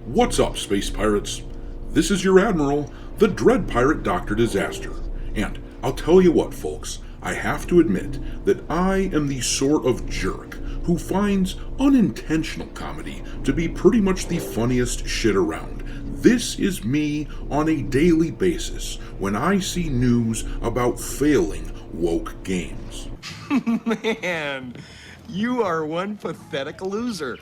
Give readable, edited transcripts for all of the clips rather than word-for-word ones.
What's up, space pirates? This is your Admiral, the Dread Pirate Dr. Disaster. And I'll tell you what, folks, I have to admit that I am the sort of jerk who finds unintentional comedy to be pretty much the funniest shit around. This is me on a daily basis when I see news about failing woke games. Man, you are one pathetic loser.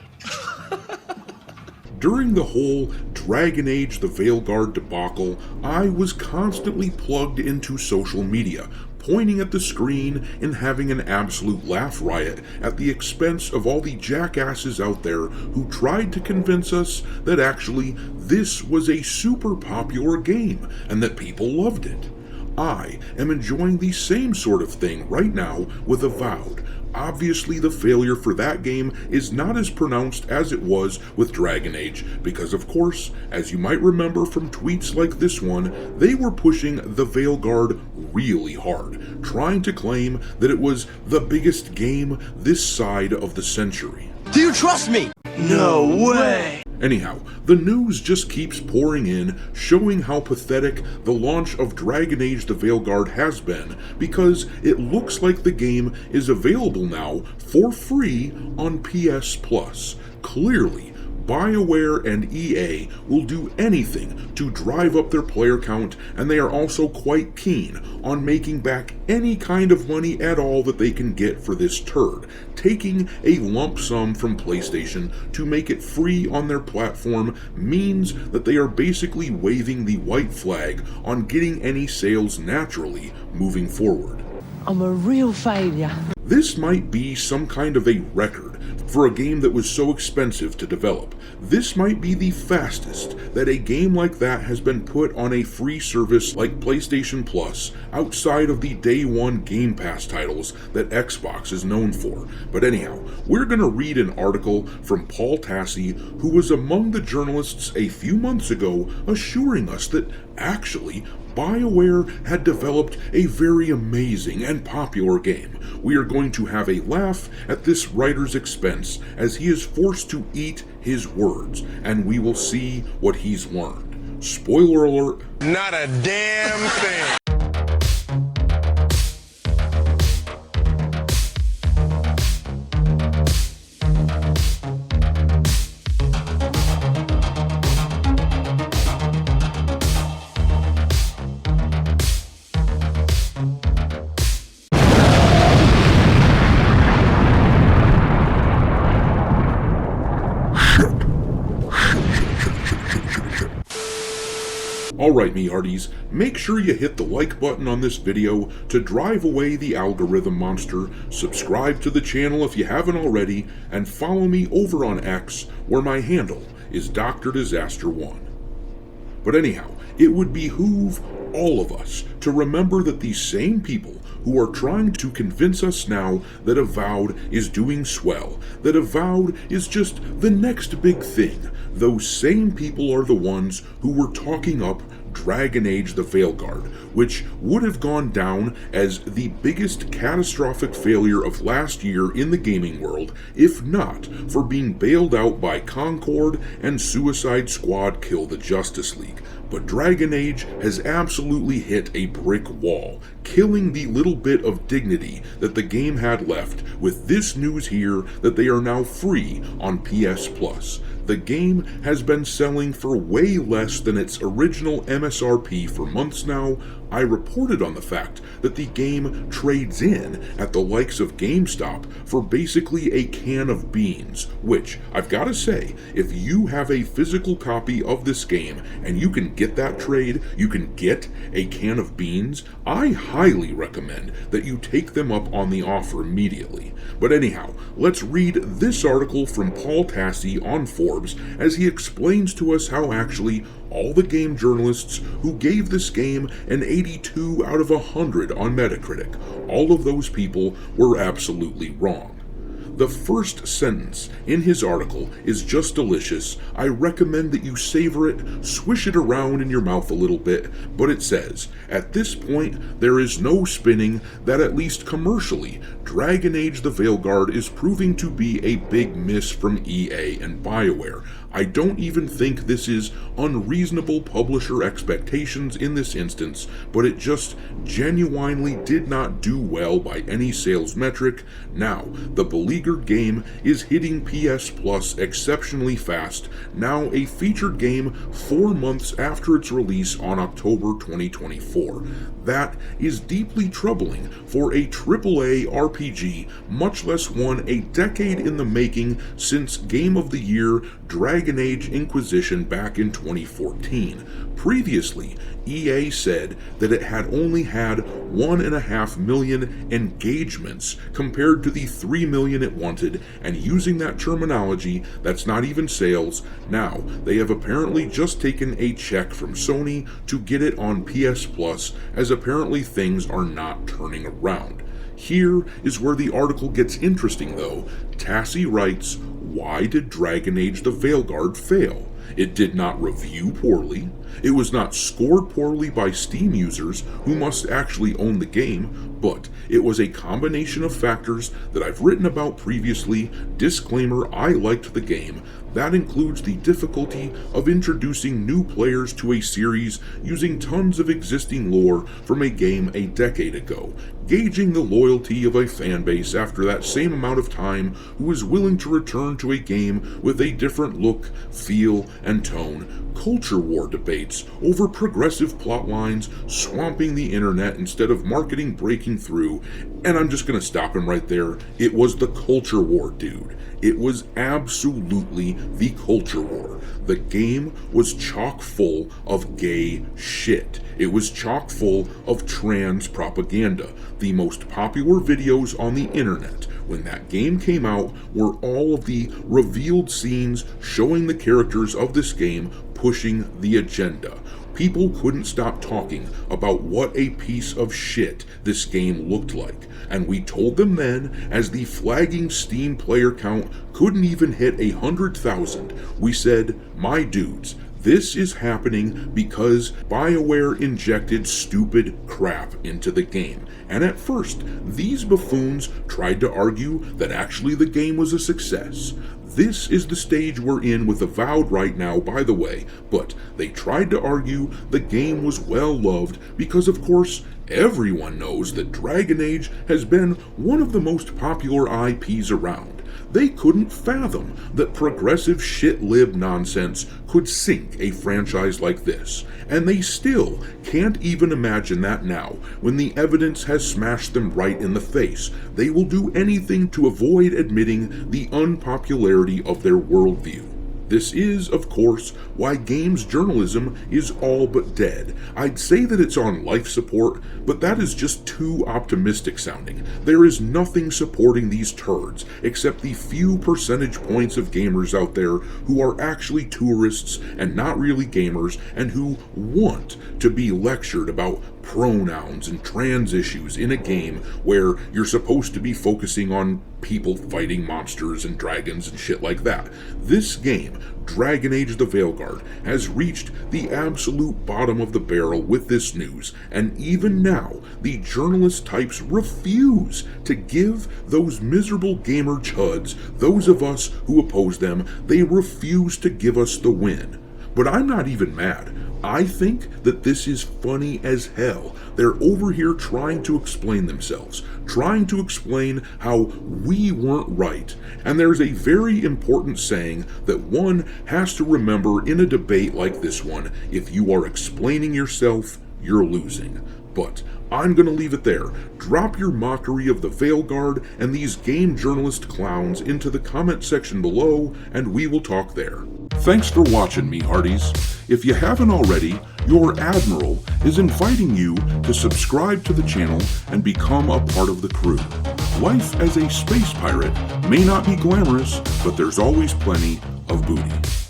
During the whole Dragon Age the Veilguard debacle, I was constantly plugged into social media, pointing at the screen and having an absolute laugh riot at the expense of all the jackasses out there who tried to convince us that actually this was a super popular game and that people loved it. I am enjoying the same sort of thing right now with Avowed. Obviously, the failure for that game is not as pronounced as it was with Dragon Age, because of course, as you might remember from tweets like this one, they were pushing the Veilguard really hard, trying to claim that it was the biggest game this side of the century. Do you trust me? No way! Anyhow, the news just keeps pouring in, showing how pathetic the launch of Dragon Age the Veilguard has been, because it looks like the game is available now for free on PS Plus. Clearly, BioWare and EA will do anything to drive up their player count, and they are also quite keen on making back any kind of money at all that they can get for this turd, taking a lump sum from PlayStation to make it free on their platform means that they are basically waving the white flag on getting any sales naturally moving forward. I'm a real failure. This might be some kind of a record for a game that was so expensive to develop. This might be the fastest that a game like that has been put on a free service like PlayStation Plus outside of the day one Game Pass titles that Xbox is known for. But anyhow, we're going to read an article from Paul Tassi, who was among the journalists a few months ago assuring us that actually BioWare had developed a very amazing and popular game. We are going to have a laugh at this writer's expense as he is forced to eat his words, and we will see what he's learned. Spoiler alert. Not a damn thing. Alright, me hearties, make sure you hit the like button on this video to drive away the algorithm monster, subscribe to the channel if you haven't already, and follow me over on X, where my handle is Dr. Disaster 1. But anyhow, it would behoove all of us to remember that these same people who are trying to convince us now that Avowed is doing swell, that Avowed is just the next big thing, those same people are the ones who were talking up Dragon Age the Veilguard, which would have gone down as the biggest catastrophic failure of last year in the gaming world, if not for being bailed out by Concord and Suicide Squad Kill the Justice League. But Dragon Age has absolutely hit a brick wall, killing the little bit of dignity that the game had left with this news here that they are now free on PS Plus. The game has been selling for way less than its original MSRP for months now. I reported on the fact that the game trades in at the likes of GameStop for basically a can of beans, which, I've got to say, if you have a physical copy of this game and you can get that trade, you can get a can of beans, I highly recommend that you take them up on the offer immediately. But anyhow, let's read this article from Paul Tassi on Forbes as he explains to us how actually all the game journalists who gave this game an 82 out of 100 on Metacritic, all of those people were absolutely wrong. The first sentence in his article is just delicious. I recommend that you savor it, swish it around in your mouth a little bit, but it says, at this point, there is no spinning that at least commercially, Dragon Age the Veilguard is proving to be a big miss from EA and BioWare. I don't even think this is unreasonable publisher expectations in this instance, but it just genuinely did not do well by any sales metric. Now, the beleaguered game is hitting PS Plus exceptionally fast, now a featured game 4 months after its release on October 2024. That is deeply troubling for a AAA RPG, much less one a decade in the making since Game of the Year Dragon Age Inquisition back in 2014. Previously, EA said that it had only had 1.5 million engagements compared to the 3 million it wanted, and using that terminology, that's not even sales. Now, they have apparently just taken a check from Sony to get it on PS Plus, as apparently things are not turning around. Here is where the article gets interesting though. Tassie writes, why did Dragon Age the Veilguard fail? It did not review poorly. It was not scored poorly by Steam users who must actually own the game, but it was a combination of factors that I've written about previously. Disclaimer, I liked the game. That includes the difficulty of introducing new players to a series using tons of existing lore from a game a decade ago, gauging the loyalty of a fanbase after that same amount of time who is willing to return to a game with a different look, feel, and tone, culture war debates over progressive plot lines swamping the internet instead of marketing breaking through, and I'm just gonna stop him right there. It was the culture war, dude. It was absolutely the culture war. The game was chock full of gay shit. It was chock full of trans propaganda. The most popular videos on the internet when that game came out were all of the revealed scenes showing the characters of this game pushing the agenda. People couldn't stop talking about what a piece of shit this game looked like, and we told them then, as the flagging Steam player count couldn't even hit 100,000, we said, my dudes, this is happening because BioWare injected stupid crap into the game. And at first, these buffoons tried to argue that actually the game was a success. This is the stage we're in with Avowed right now, by the way, but they tried to argue the game was well loved because, of course, everyone knows that Dragon Age has been one of the most popular IPs around. They couldn't fathom that progressive shit-lib nonsense could sink a franchise like this, and they still can't even imagine that now, when the evidence has smashed them right in the face. They will do anything to avoid admitting the unpopularity of their worldview. This is, of course, why games journalism is all but dead. I'd say that it's on life support, but that is just too optimistic sounding. There is nothing supporting these turds except the few percentage points of gamers out there who are actually tourists and not really gamers, and who want to be lectured about pronouns and trans issues in a game where you're supposed to be focusing on people fighting monsters and dragons and shit like that. This game, Dragon Age the Veilguard, has reached the absolute bottom of the barrel with this news, and even now, the journalist types refuse to give those miserable gamer chuds, those of us who oppose them, they refuse to give us the win. But I'm not even mad. I think that this is funny as hell. They're over here trying to explain themselves, trying to explain how we weren't right. And there's a very important saying that one has to remember in a debate like this one: if you are explaining yourself, you're losing. But I'm gonna leave it there. Drop your mockery of the Veilguard and these game journalist clowns into the comment section below, and we will talk there. Thanks for watching, me hearties. If you haven't already, your Admiral is inviting you to subscribe to the channel and become a part of the crew. Life as a space pirate may not be glamorous, but there's always plenty of booty.